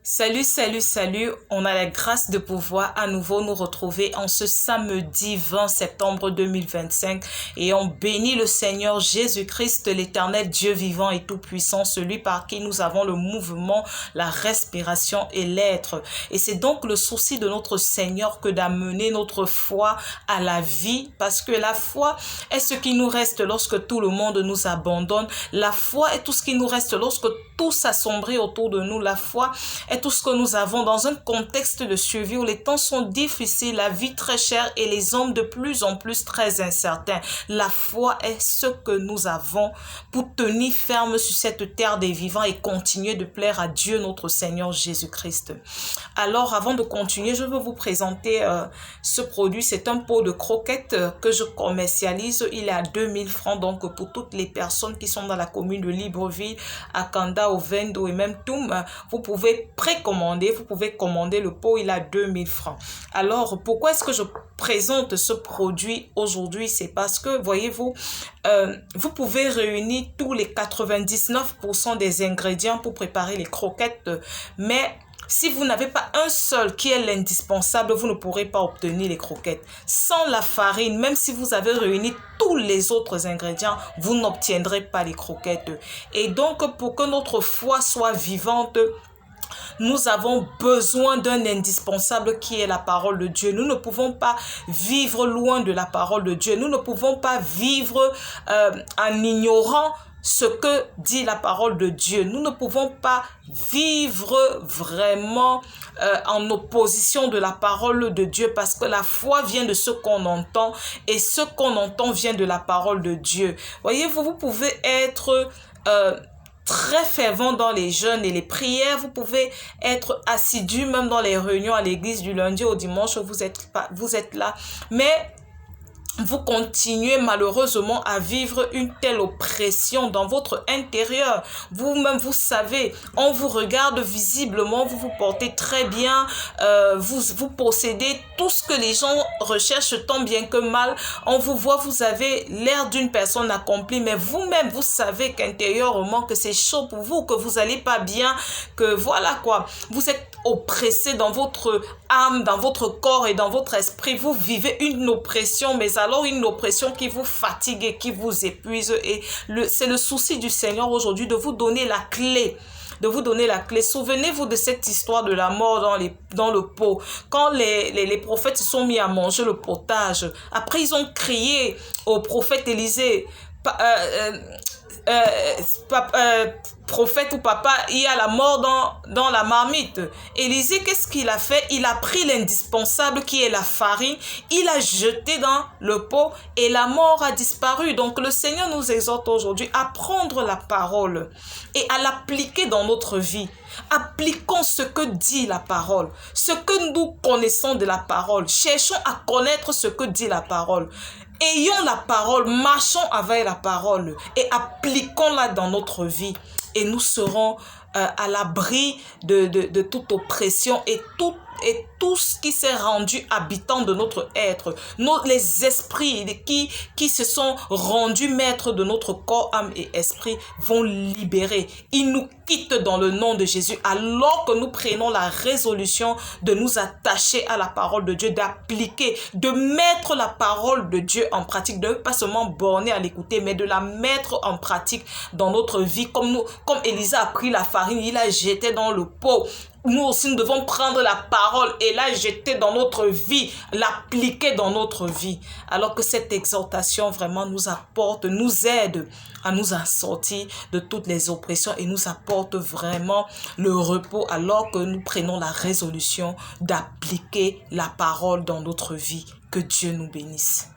Salut, salut, salut. On a la grâce de pouvoir à nouveau nous retrouver en ce samedi 20 septembre 2025 et on bénit le Seigneur Jésus-Christ, l'éternel Dieu vivant et tout-puissant, celui par qui nous avons le mouvement, la respiration et l'être. Et c'est donc le souci de notre Seigneur que d'amener notre foi à la vie, parce que la foi est ce qui nous reste lorsque tout le monde nous abandonne. La foi est tout ce qui nous reste lorsque tout s'assombrit autour de nous. La foi est tout ce que nous avons dans un contexte de survie où les temps sont difficiles, la vie très chère et les hommes de plus en plus très incertains. La foi est ce que nous avons pour tenir ferme sur cette terre des vivants et continuer de plaire à Dieu notre Seigneur Jésus-Christ. Alors avant de continuer, je veux vous présenter ce produit. C'est un pot de croquettes que je commercialise. Il est à 2000 francs, donc pour toutes les personnes qui sont dans la commune de Libreville, à Kanda, au Vendo et même Toum, vous pouvez précommander, vous pouvez commander le pot, il a 2000 francs. Alors, pourquoi est-ce que je présente ce produit aujourd'hui? C'est parce que, voyez-vous, vous pouvez réunir tous les 99% des ingrédients pour préparer les croquettes, mais si vous n'avez pas un seul qui est l'indispensable, vous ne pourrez pas obtenir les croquettes. Sans la farine, même si vous avez réuni tous les autres ingrédients, vous n'obtiendrez pas les croquettes. Et donc, pour que notre foi soit vivante, nous avons besoin d'un indispensable qui est la parole de Dieu. Nous ne pouvons pas vivre loin de la parole de Dieu. Nous ne pouvons pas vivre en ignorant ce que dit la parole de Dieu. Nous ne pouvons pas vivre vraiment en opposition de la parole de Dieu, parce que la foi vient de ce qu'on entend et ce qu'on entend vient de la parole de Dieu. Voyez-vous, vous pouvez être très fervent dans les jeûnes et les prières, vous pouvez être assidu même dans les réunions à l'église du lundi au dimanche, vous êtes là, mais vous continuez malheureusement à vivre une telle oppression dans votre intérieur. Vous-même, vous savez, on vous regarde visiblement, vous vous portez très bien, vous possédez tout ce que les gens recherchent tant bien que mal. On vous voit, vous avez l'air d'une personne accomplie, mais vous-même, vous savez qu'intérieurement, que c'est chaud pour vous, que vous n'allez pas bien, que voilà quoi. Vous êtes oppressé dans votre âme, dans votre corps et dans votre esprit. Vous vivez une oppression, mais alors une oppression qui vous fatigue et qui vous épuise. Et c'est le souci du Seigneur aujourd'hui de vous donner la clé. De vous donner la clé. Souvenez-vous de cette histoire de la mort dans le pot. Quand les prophètes se sont mis à manger le potage, après ils ont crié au prophète Élisée, prophète ou papa, il y a la mort dans la marmite. Élisée, qu'est-ce qu'il a fait? Il a pris l'indispensable qui est la farine, il a jeté dans le pot et la mort a disparu. Donc le Seigneur nous exhorte aujourd'hui à prendre la parole et à l'appliquer dans notre vie. Appliquons ce que dit la parole, ce que nous connaissons de la parole. Cherchons à connaître ce que dit la parole. Ayons la parole, marchons avec la parole et appliquons-la dans notre vie. Et nous serons à l'abri de toute oppression et tout ce qui s'est rendu habitant de notre être. Les esprits qui se sont rendus maîtres de notre corps, âme et esprit vont libérer. Ils nous quittent dans le nom de Jésus alors que nous prenons la résolution de nous attacher à la parole de Dieu, d'appliquer, de mettre la parole de Dieu en pratique, de ne pas seulement borner à l'écouter, mais de la mettre en pratique dans notre vie. Comme Élisée a pris la farine, il a jeté dans le pot. Nous aussi, nous devons prendre la parole et la jeter dans notre vie, l'appliquer dans notre vie. Alors que cette exhortation vraiment nous apporte, nous aide à nous en sortir de toutes les oppressions et nous apporte vraiment le repos alors que nous prenons la résolution d'appliquer la parole dans notre vie. Que Dieu nous bénisse.